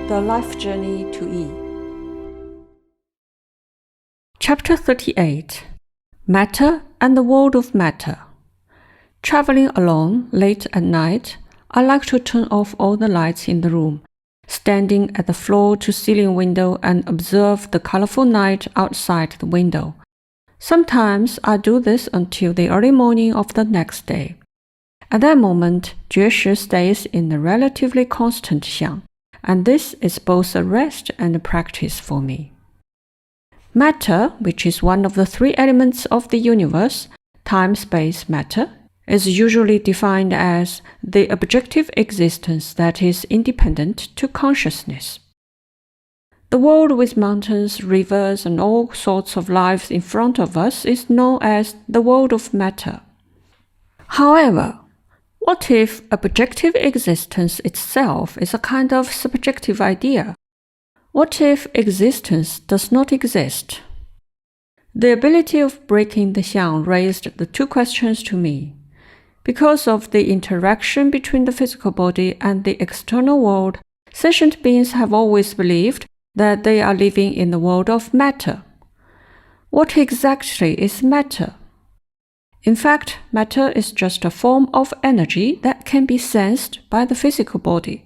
The Life Journey to Yi. Chapter 38. Matter and the World of Matter. Traveling alone late at night, I like to turn off all the lights in the room, standing at the floor-to-ceiling window and observe the colorful night outside the window. Sometimes I do this until the early morning of the next day. At that moment, Jue Shi stays in a relatively constant Xiang, and this is both a rest and a practice for me. Matter, which is one of the three elements of the universe, time, space, matter, is usually defined as the objective existence that is independent to consciousness. The world with mountains, rivers, and all sorts of lives in front of us is known as the world of matter. However, what if objective existence itself is a kind of subjective idea? What if existence does not exist? The ability of breaking the Xiang raised the two questions to me. Because of the interaction between the physical body and the external world, sentient beings have always believed that they are living in the world of matter. What exactly is matter? In fact, matter is just a form of energy that can be sensed by the physical body.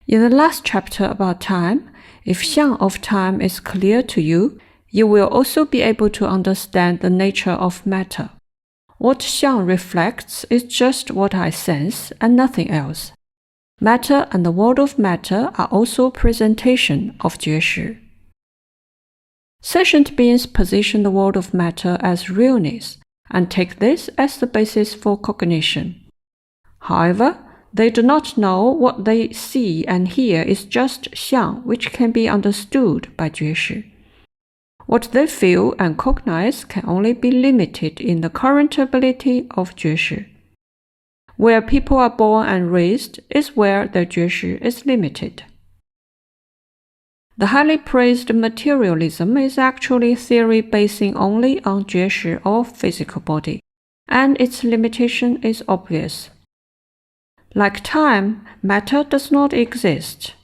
In the last chapter about time, if Xiang of Time is clear to you, you will also be able to understand the nature of matter. What Xiang reflects is just what I sense and nothing else. Matter and the world of matter are also presentation of Jue Shi. Sentient beings position the world of matter as realness and take this as the basis for cognition. However, they do not know what they see and hear is just Xiang, which can be understood by Jue Shi. What they feel and cognize can only be limited in the current ability of Jue Shi. Where people are born and raised is where their Jue Shi is limited. The highly praised materialism is actually theory basing only on Jue Shi or physical body, and its limitation is obvious. Like time, matter does not exist.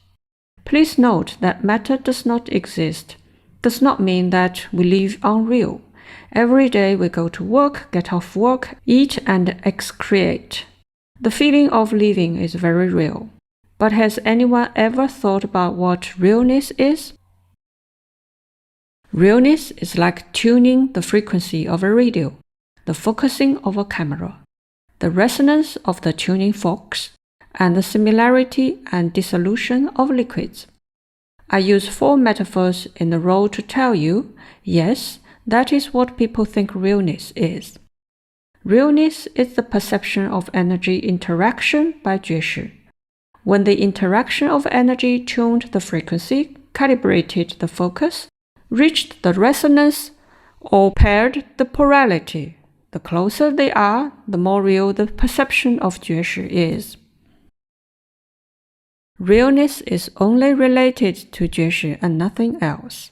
Please note that matter does not exist does not mean that we live unreal. Every day we go to work, get off work, eat and excrete. The feeling of living is very real. But has anyone ever thought about what realness is? Realness is like tuning the frequency of a radio, the focusing of a camera, the resonance of the tuning forks, and the similarity and dissolution of liquids. I use 4 metaphors in a row to tell you, yes, that is what people think realness is. Realness is the perception of energy interaction by Jue Shi. When the interaction of energy tuned the frequency, calibrated the focus, reached the resonance, or paired the polarity, the closer they are, the more real the perception of Jue Shi is. Realness is only related to Jue Shi and nothing else.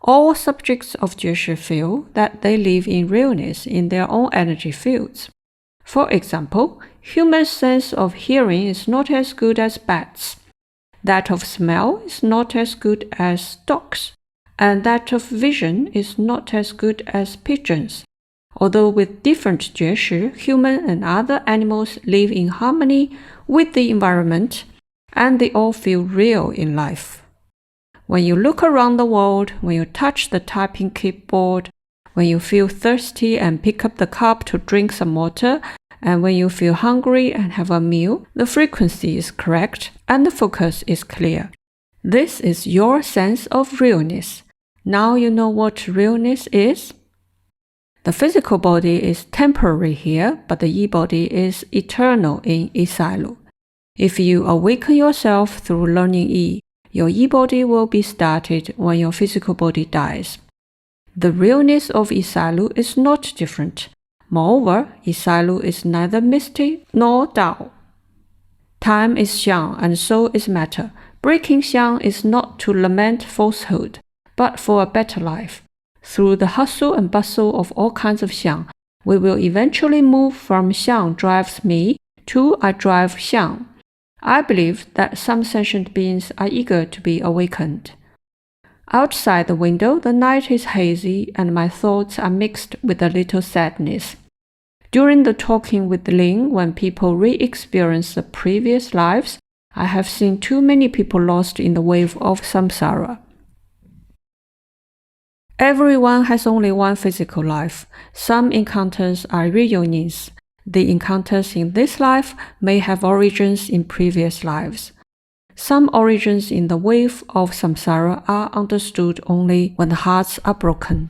All subjects of Jue Shi feel that they live in realness in their own energy fields. For example, human sense of hearing is not as good as bats. That of smell is not as good as dogs. And that of vision is not as good as pigeons. Although with different Jue Shi, human and other animals live in harmony with the environment, and they all feel real in life. When you look around the world, when you touch the typing keyboard, when you feel thirsty and pick up the cup to drink some water, and when you feel hungry and have a meal, the frequency is correct and the focus is clear. This is your sense of realness. Now you know what realness is? The physical body is temporary here, but the Yi body is eternal in Yi-38. If you awaken yourself through learning Yi, your Yi body will be started when your physical body dies. The realness of Yi-38 is not different. Moreover, Yi-38 is neither mystic nor Tao. Time is Xiang and so is matter. Breaking Xiang is not to lament falsehood, but for a better life. Through the hustle and bustle of all kinds of Xiang, we will eventually move from Xiang drives me to I drive Xiang. I believe that some sentient beings are eager to be awakened. Outside the window, the night is hazy and my thoughts are mixed with a little sadness. During the talking with Ling, when people re-experience the previous lives, I have seen too many people lost in the wave of samsara. Everyone has only one physical life. Some encounters are reunions. The encounters in this life may have origins in previous lives. Some origins in the wave of samsara are understood only when the hearts are broken.